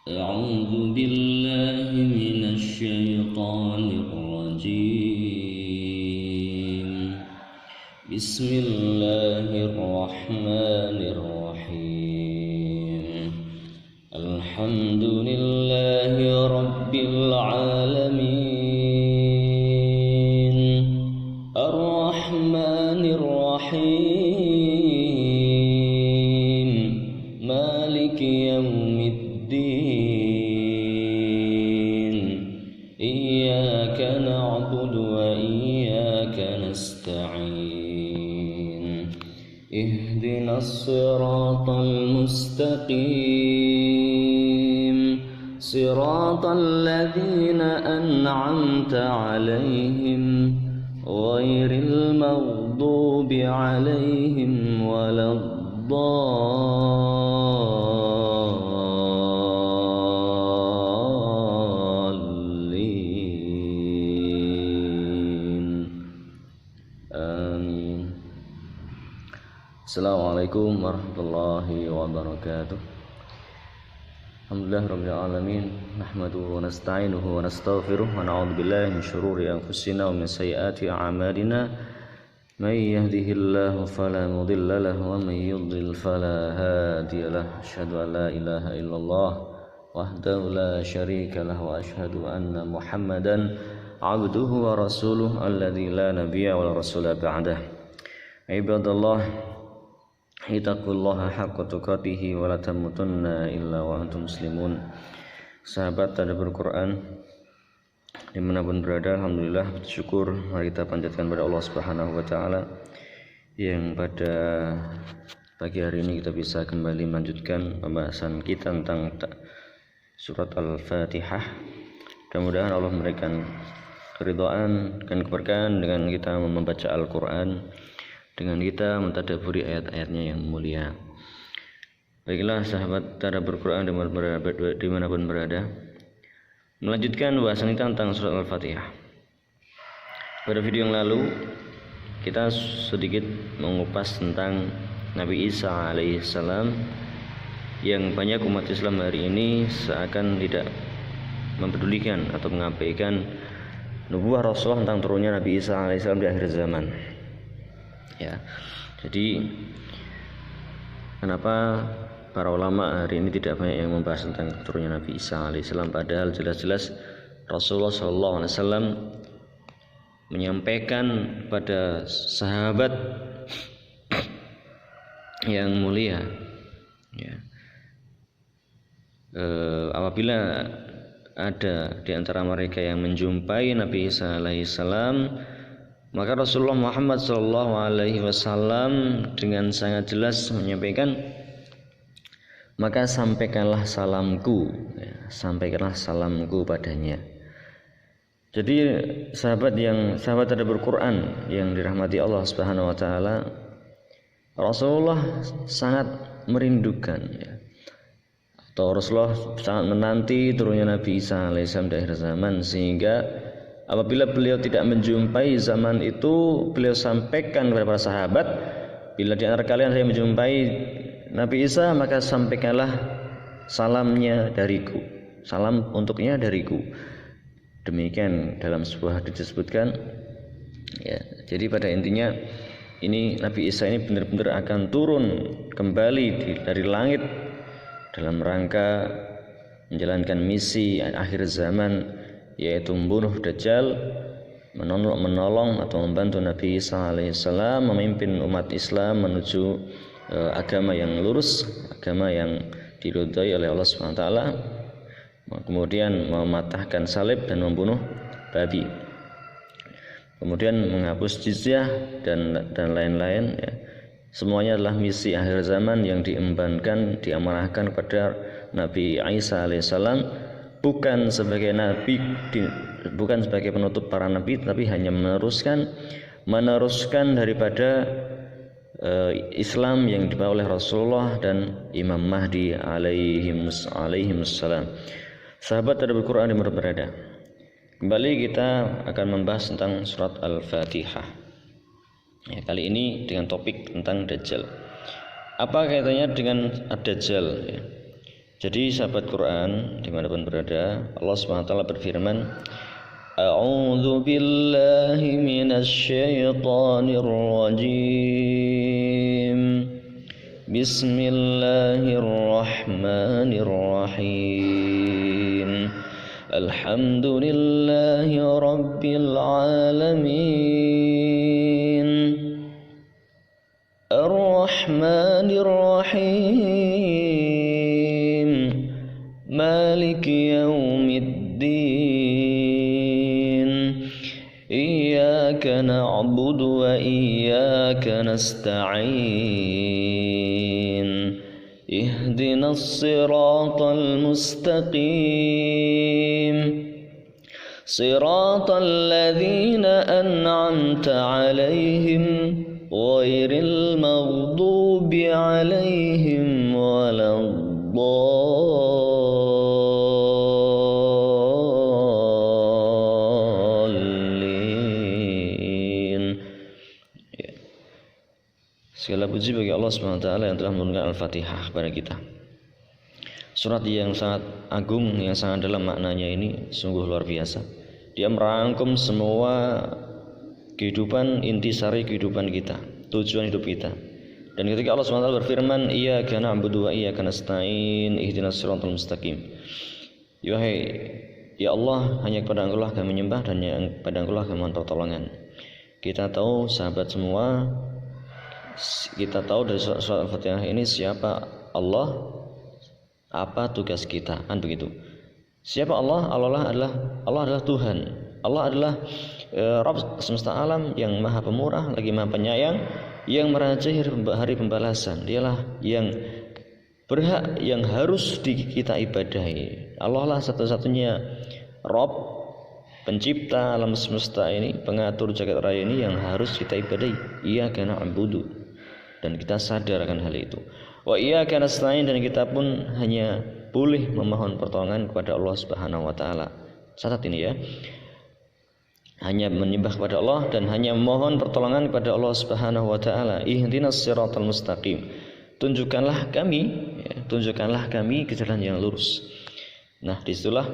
أعوذ بالله من الشيطان الرجيم. بسم الله الرحمن الرحيم. الحمد لله رب العالمين الرحمن الرحيم مالك يوم الدين إياك نعبد وإياك نستعين اهدنا الصراط المستقيم صراط الذين أنعمت عليهم غير المغضوب عليهم ولا الضالين آمين. Assalamualaikum warahmatullahi wabarakatuh. Alhamdulillah rabbil alamin, nahmaduhu wa nasta'inuhu wa nastaghfiruh wa na'udzu billahi min syururi anfusina wa min sayyiati a'malina. May yahdihillahu fala mudilla lahu wa may yudlil fala hadiya lahu. Asyhadu an la ilaha illallah wahdahu la syarika lahu wa asyhadu anna Muhammadan abduhu wa rasuluh alladzi la nabiyya wa la rasula ba'dah. Ibadallah, ittaqullaha haqqa tuqatih wa la tamutunna illa wa antum muslimun. Sahabat tadabbur Quran dimanapun berada, alhamdulillah bersyukur mari kita panjatkan kepada Allah Subhanahu wa taala yang pada pagi hari ini kita bisa kembali melanjutkan pembahasan kita tentang surat Al-Fatihah. Mudah-mudahan Allah memberikan keridhaan dan keberkahan dengan kita membaca Al-Qur'an, dengan kita mentadabburi ayat-ayatnya yang mulia. Baiklah sahabat tadabbur Quran dimanapun berada, melanjutkan bahasan kita tentang surat Al-Fatihah. Pada video yang lalu kita sedikit mengupas tentang Nabi Isa alaihissalam yang banyak umat Islam hari ini seakan tidak mempedulikan atau mengabaikan nubuah Rasulullah tentang turunnya Nabi Isa alaihissalam di akhir zaman. Ya, jadi kenapa para ulama hari ini tidak banyak yang membahas tentang turunnya Nabi Isa alaihissalam, padahal jelas-jelas Rasulullah SAW menyampaikan pada sahabat yang mulia, ya, apabila ada di antara mereka yang menjumpai Nabi Isa alaihissalam, maka Rasulullah Muhammad SAW dengan sangat jelas menyampaikan, maka sampaikanlah salamku, ya, sampaikanlah salamku padanya. Jadi sahabat tadabbur Quran yang dirahmati Allah Subhanahu wa taala, Rasulullah sangat merindukan, ya, atau Rasulullah sangat menanti turunnya Nabi Isa alaihissalam di akhir zaman, sehingga apabila beliau tidak menjumpai zaman itu, beliau sampaikan kepada para sahabat, bila di antara kalian saya menjumpai Nabi Isa, maka sampaikanlah salamnya dariku, salam untuknya dariku. Demikian dalam sebuah hadis disebutkan, ya. Jadi pada intinya ini Nabi Isa ini benar-benar akan turun kembali dari langit dalam rangka menjalankan misi akhir zaman, yaitu membunuh Dajjal, menolong atau membantu Nabi Isa alaihissalam memimpin umat Islam menuju agama yang lurus, agama yang diridhai oleh Allah Subhanahu wa taala, kemudian mematahkan salib dan membunuh babi, kemudian menghapus jizyah dan lain-lain, ya. Semuanya adalah misi akhir zaman yang diamanahkan kepada Nabi Isa alaihissalam, bukan sebagai nabi, bukan sebagai penutup para nabi, tapi hanya meneruskan daripada Islam yang dibawa oleh Rasulullah dan Imam Mahdi alaihimussalam. Sahabat tadabbur Quran di mana berada, kembali kita akan membahas tentang surat Al-Fatihah. Ya, kali ini dengan topik tentang Dajjal. Apa kaitannya dengan Ad-Dajjal? Ya. Jadi sahabat Quran dimanapun berada, Allah SWT berfirman, A'udzu billahi minasy syaithanir rajim. Bismillahirrahmanirrahim. Alhamdulillahi rabbil alamin. Ar-Rahmanir Rahim. Maliki yaumiddin. Iyyaka na'budu wa iyyaka nasta'in. Ihdinas siratal mustaqim. Siratal ladzina an'amta 'alaihim ghairil maghdubi 'alaihim waladdallin. Segala puji bagi Allah SWT yang telah menurunkan Al-Fatihah kepada kita. Surat yang sangat agung, yang sangat dalam maknanya ini sungguh luar biasa. Dia merangkum semua kehidupan, intisari kehidupan kita, tujuan hidup kita. Dan ketika Allah SWT berfirman, Iyyaka na'budu wa iyyaka nasta'in, ihdinas siratal mustaqim. Ya Allah, hanya kepada Engkau lah kami menyembah dan kepada Engkau lah kami mohon pertolongan. Kita tahu sahabat semua, kita tahu dari surat Al-Fatihah ini siapa Allah, apa tugas kita, kan begitu. Siapa Allah? Allah adalah Tuhan. Allah adalah Rabb semesta alam yang maha pemurah lagi maha penyayang, yang merajai hari pembalasan. Dialah yang berhak, yang harus kita ibadahi. Allah lah satu-satunya Rabb, pencipta alam semesta ini, pengatur jagat raya ini yang harus kita ibadahi. Iyyaka na'budu, dan kita sadar akan hal itu. Wa iyyaka nasta'in, dan kita pun hanya boleh memohon pertolongan kepada Allah Subhanahu wa taala. Catat ini ya. Hanya menyembah kepada Allah dan hanya memohon pertolongan kepada Allah Subhanahu wa taala. Ihdinas siratal mustaqim. Tunjukkanlah kami ke jalan yang lurus. Nah, disitulah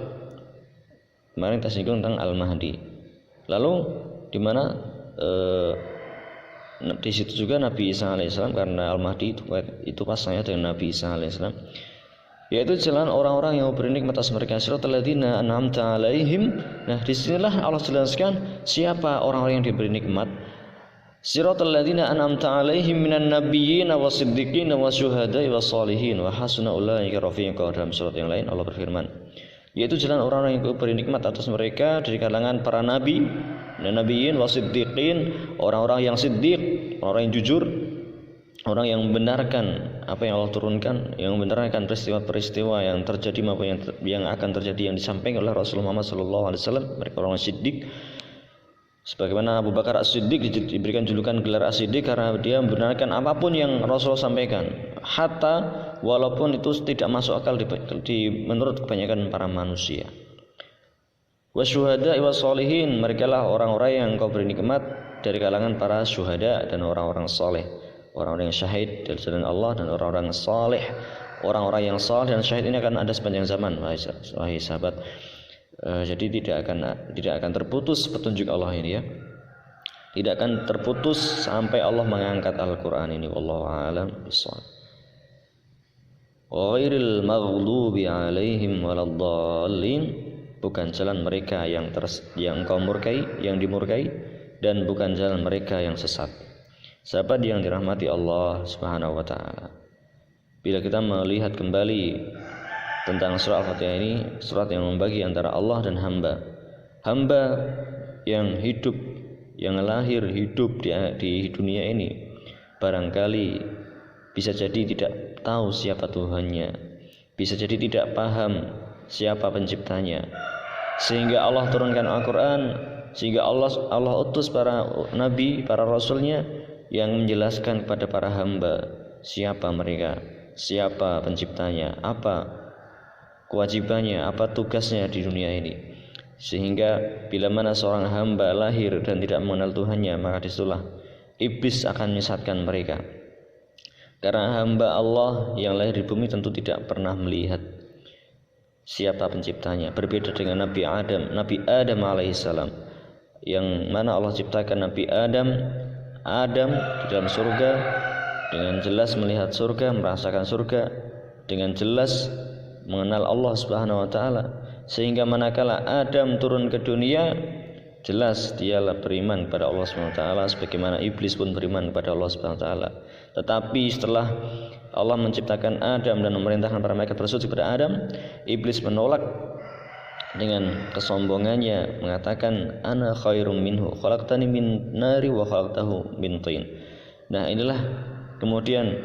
kemarin kita singgung tentang Al-Mahdi. Lalu di mana di situ juga Nabi Isa alaihissalam, karena Al-Mahdi itu pasangannya dengan Nabi Isa alaihissalam, yaitu jalan orang-orang yang memberi nikmat atas mereka, siratal ladzina an'amta 'alaihim. Nah, disinilah Allah jelaskan siapa orang-orang yang diberi nikmat. Siratal ladzina an'amta 'alaihim minan nabiyyin wasiddiqin wasyuhada'i wassalihin wa hasuna ulaika rafiqa. Dalam surat yang lain Allah berfirman, yaitu jalan orang-orang yang diberi nikmat atas mereka dari kalangan para nabi dan nabiyyin wasiddiqin, orang-orang yang siddiq, orang yang jujur, orang yang membenarkan apa yang Allah turunkan, yang membenarkan peristiwa-peristiwa yang terjadi maupun yang akan terjadi, yang disampaikan oleh Rasulullah Muhammad SAW. Mereka orang siddiq. Sebagaimana Abu Bakar As-Siddiq diberikan julukan gelar As-Siddiq karena dia membenarkan apapun yang Rasulullah sampaikan, hatta walaupun itu tidak masuk akal menurut kebanyakan para manusia. Wasyuhada'i wassalihin, mereka lah orang-orang yang Kau beri nikmat dari kalangan para syuhada dan orang-orang saleh, orang-orang yang syahid dari jalan Allah, dan orang-orang saleh. Orang-orang yang saleh dan syahid ini akan ada sepanjang zaman, wahai sahabat. Jadi tidak akan terputus petunjuk Allah ini ya. Tidak akan terputus sampai Allah mengangkat Al-Qur'an ini. Wallahu a'lam bishawab. Ghairil maghdubi 'alaihim waladdallin, bukan jalan mereka yang Engkau murkai, yang dimurkai, dan bukan jalan mereka yang sesat. Sahabat yang dirahmati Allah Subhanahu wa taala, bila kita melihat kembali tentang surah Al-Fatihah ini, surat yang membagi antara Allah dan hamba. Hamba yang hidup, yang lahir hidup di dunia ini, barangkali bisa jadi tidak tahu siapa Tuhannya, bisa jadi tidak paham siapa penciptanya, sehingga Allah turunkan Al-Quran, sehingga Allah utus para nabi, para rasulnya yang menjelaskan kepada para hamba siapa mereka, siapa penciptanya, apa kewajibannya, apa tugasnya di dunia ini. Sehingga bila mana seorang hamba lahir dan tidak mengenal Tuhannya, maka disitulah iblis akan menyesatkan mereka. Karena hamba Allah yang lahir di bumi tentu tidak pernah melihat siapa penciptanya. Berbeda dengan Nabi Adam alaihissalam, yang mana Allah ciptakan Nabi Adam di dalam surga, dengan jelas melihat surga, merasakan surga, dengan jelas mengenal Allah Subhanahu wa taala. Sehingga manakala Adam turun ke dunia, jelas dialah beriman kepada Allah Subhanahu wa taala, sebagaimana iblis pun beriman kepada Allah Subhanahu wa taala. Tetapi setelah Allah menciptakan Adam dan memerintahkan para malaikat bersujud kepada Adam, iblis menolak dengan kesombongannya, mengatakan ana khairum minhu khalaqtani min nari wa khalaqtahu min tin. Nah, inilah kemudian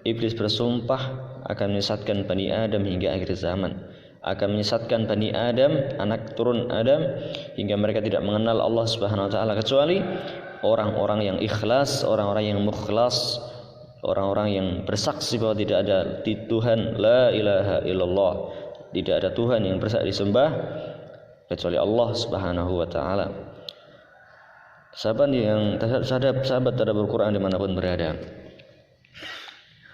iblis bersumpah akan menyesatkan Bani Adam hingga akhir zaman, akan menyesatkan Bani Adam, anak turun Adam, hingga mereka tidak mengenal Allah Subhanahu wa taala, kecuali orang-orang yang ikhlas, orang-orang yang mukhlas, orang-orang yang bersaksi bahwa tidak ada Tuhan, la ilaha illallah, tidak ada Tuhan yang berhak disembah kecuali Allah Subhanahu wa taala. Sahabat tadabbur Quran dimanapun berada,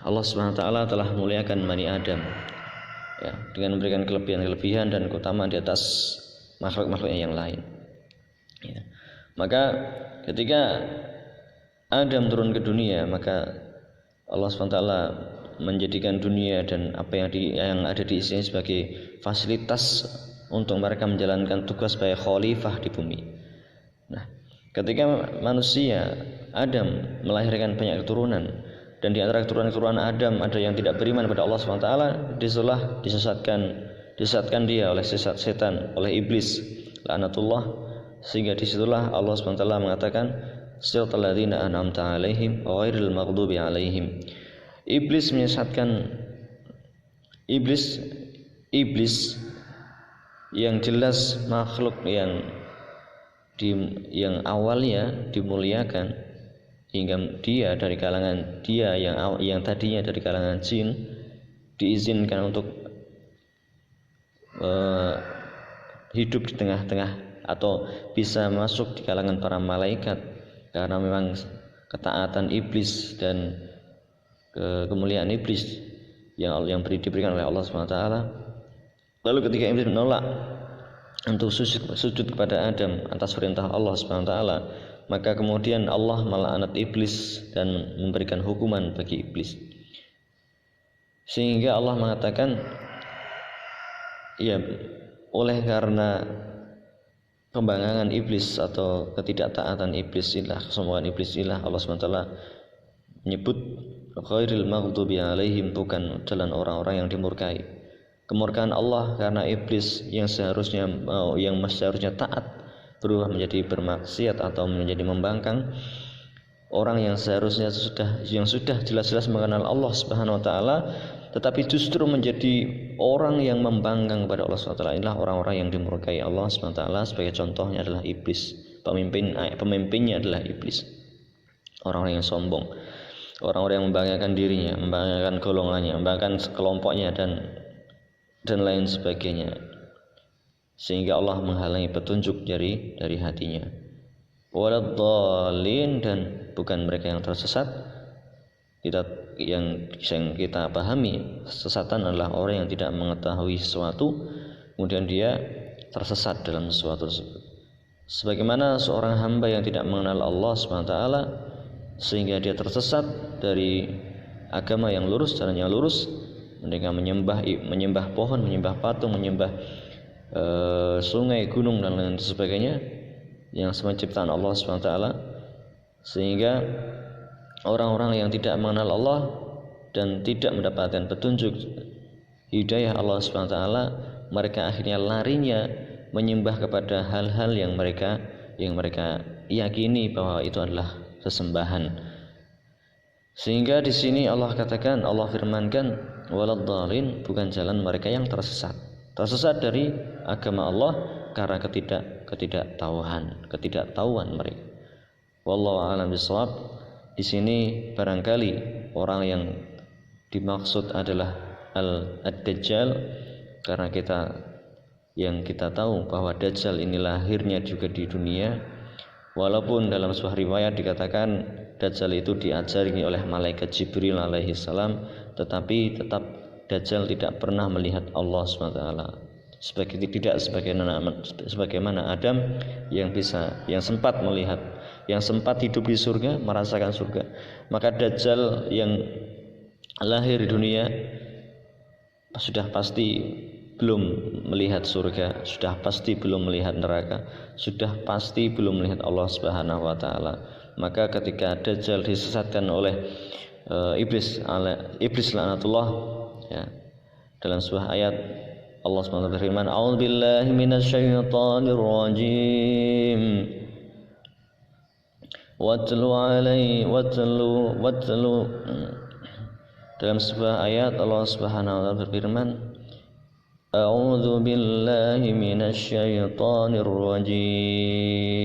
Allah Subhanahu wa taala telah memuliakan Bani Adam, ya, dengan memberikan kelebihan dan keutamaan di atas makhluk-makhluknya yang lain, ya. Maka ketika Adam turun ke dunia, maka Allah SWT menjadikan dunia dan apa yang ada di isinya sebagai fasilitas untuk mereka menjalankan tugas sebagai khalifah di bumi. Nah, ketika manusia Adam melahirkan banyak keturunan, dan di antara keturunan Adam ada yang tidak beriman kepada Allah SWT, disesatkan dia oleh setan, oleh iblis, laknatullah. Sehingga disitulah Allah SWT mengatakan, siratal ladzina an'amta 'alaihim ghairil maghdubi 'alaihim. Iblis menyesatkan, iblis yang jelas makhluk yang awalnya dimuliakan, hingga dia yang tadinya dari kalangan jin diizinkan untuk hidup di tengah-tengah atau bisa masuk di kalangan para malaikat, karena memang ketaatan iblis dan kemuliaan iblis yang diberikan oleh Allah SWT. Lalu ketika iblis menolak untuk sujud kepada Adam atas perintah Allah SWT, maka kemudian Allah melaknat iblis dan memberikan hukuman bagi iblis. Sehingga Allah mengatakan, ya, oleh karena pembangkangan iblis atau ketidaktaatan iblis ilah, kesombongan iblis ilah, Allah SWT menyebut ghairil maghdubi 'alaihim, bukan jalan orang-orang yang dimurkai. Kemurkaan Allah karena iblis yang seharusnya taat berubah menjadi bermaksiat atau menjadi membangkang. Orang yang seharusnya sudah jelas-jelas mengenal Allah Subhanahu wa taala, tetapi justru menjadi orang yang membangkang pada Allah Subhanahu wa taala. Inilah orang-orang yang dimurkai Allah Subhanahu wa taala. Sebagai contohnya adalah iblis. Pemimpinnya adalah iblis. Orang-orang yang sombong, orang-orang yang membanggakan dirinya, membanggakan golongannya, membanggakan kelompoknya dan lain sebagainya, sehingga Allah menghalangi petunjuk dari hatinya. Waladhdallin, dan bukan mereka yang tersesat. Yang kita pahami, sesatan adalah orang yang tidak mengetahui sesuatu kemudian dia tersesat dalam sesuatu tersebut. Sebagaimana seorang hamba yang tidak mengenal Allah SWT sehingga dia tersesat dari agama yang lurus, jalan yang lurus, mereka menyembah pohon, menyembah patung, menyembah sungai, gunung dan lain sebagainya yang semua ciptaan Allah SWT, sehingga orang-orang yang tidak mengenal Allah dan tidak mendapatkan petunjuk hidayah Allah SWT, mereka akhirnya larinya menyembah kepada hal-hal yang mereka yakini bahwa itu adalah sesembahan. Sehingga di sini Allah katakan, Allah firmankan, waladhdallin, bukan jalan mereka yang tersesat dari agama Allah karena ketidaktahuan mereka. Wallahu a'lam bishawab. Di sini barangkali orang yang dimaksud adalah Ad-Dajjal, karena kita tahu bahwa Dajjal ini lahirnya juga di dunia, walaupun dalam sebuah riwayat dikatakan Dajjal itu diajari oleh malaikat Jibril alaihi salam, tetapi tetap Dajjal tidak pernah melihat Allah SWT. Sebagaimana Adam yang sempat melihat, yang sempat hidup di surga, merasakan surga, maka Dajjal yang lahir di dunia sudah pasti belum melihat surga, sudah pasti belum melihat neraka, sudah pasti belum melihat Allah Subhanahu wa taala. Maka ketika Dajjal disesatkan oleh iblis laknatullah, ya, dalam sebuah ayat Allah SWT berfirman, "A'udzubillahi minasyaitonir rajim. Watlu." Dalam sebuah ayat Allah Subhanahu wa taala berfirman, "A'udzu billahi minasyaitonir rajim.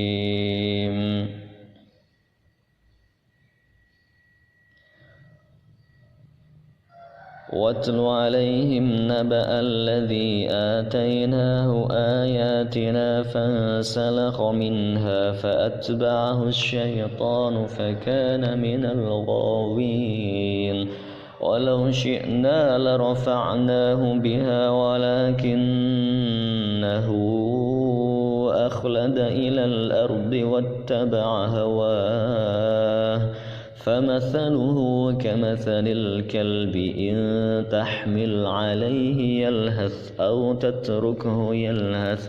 واتل عليهم نبأ الذي آتيناه آياتنا فانسلخ منها فأتبعه الشيطان فكان من الغاوين ولو شئنا لرفعناه بها ولكنه أخلد إلى الأرض واتبع هواه فمثله كمثل الكلب إن تحمل عليه يلهث أو تتركه يلهث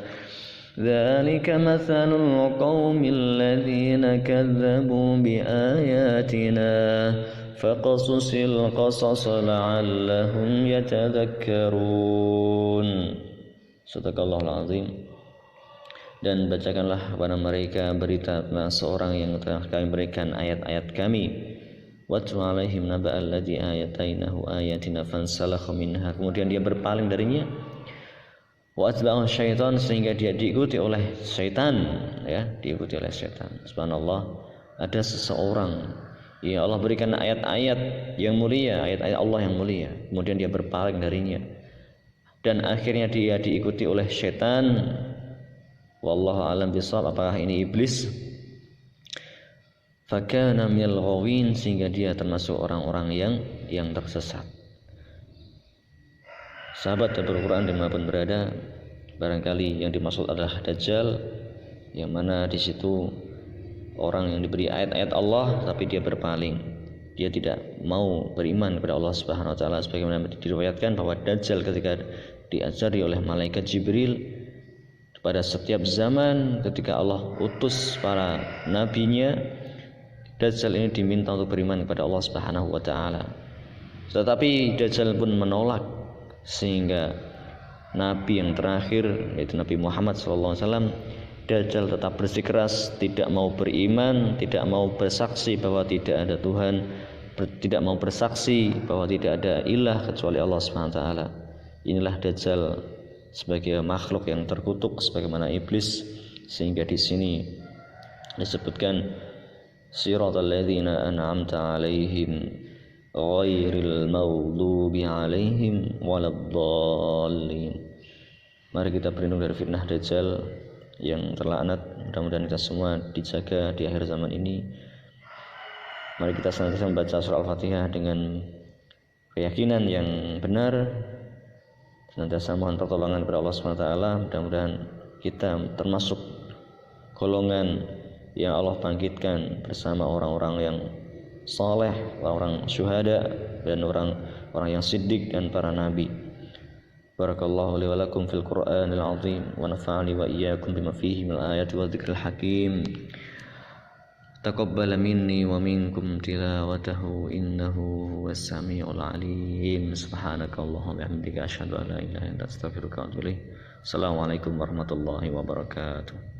ذلك مثل القوم الذين كذبوا بآياتنا فقصص القصص لعلهم يتذكرون." Sadaqallahul azim. Dan bacakanlah kepada mereka berita tentang seorang yang telah kami berikan ayat-ayat kami. Watlu alaihim naba'al ladzi ayatainahu ayatina fansalakha minha. Kemudian dia berpaling darinya. Wa atba'ahu syaitan, sehingga dia diikuti oleh syaitan, ya, diikuti oleh syaitan. Subhanallah, ada seseorang ya Allah berikan ayat-ayat yang mulia, ayat-ayat Allah yang mulia, kemudian dia berpaling darinya dan akhirnya dia diikuti oleh syaitan. Wallahu a'lam bishawab, apakah ini iblis? Fakana minal ghawin, sehingga dia termasuk orang-orang yang tersesat. Sahabat Al-Quran dimanapun berada, barangkali yang dimaksud adalah Dajjal, yang mana di situ orang yang diberi ayat-ayat Allah tapi dia berpaling, dia tidak mau beriman kepada Allah Subhanahu wa taala, sebagaimana diriwayatkan bahwa Dajjal ketika diajari oleh malaikat Jibril pada setiap zaman ketika Allah utus para nabinya, Dajjal ini diminta untuk beriman kepada Allah Subhanahu wa taala. Tetapi Dajjal pun menolak, sehingga nabi yang terakhir yaitu Nabi Muhammad SAW, Dajjal tetap bersikeras tidak mau beriman, tidak mau bersaksi bahwa tidak ada Tuhan, tidak mau bersaksi bahwa tidak ada ilah kecuali Allah Subhanahu wa taala. Inilah Dajjal sebagai makhluk yang terkutuk sebagaimana iblis, sehingga di sini disebutkan siratal ladzina an'amta 'alaihim ghairil maghdubi 'alaihim waladdallin. Mari kita berlindung dari fitnah Dajjal yang terlaknat. Mudah-mudahan kita semua dijaga di akhir zaman ini. Mari kita senantiasa membaca surah Al-Fatihah dengan keyakinan yang benar, senantiasa mohon pertolongan kepada Allah SWT. Mudah-mudahan kita termasuk golongan yang Allah bangkitkan bersama orang-orang yang saleh, orang syuhada, dan orang yang siddiq dan para nabi. Barakallahu li wa lakum fil Qur'anil azim wa nafa'ani wa iyyakum bima fihi minal ayati wa dzikril hakim. Taqabbal minni wa minkum tilawatahu innahu huwas samiul alim. Subhanakallahumma wa bihamdika asyhadu an la ilaha illa anta astaghfiruka wa atubu ilaik. Assalamualaikum warahmatullahi wabarakatuh.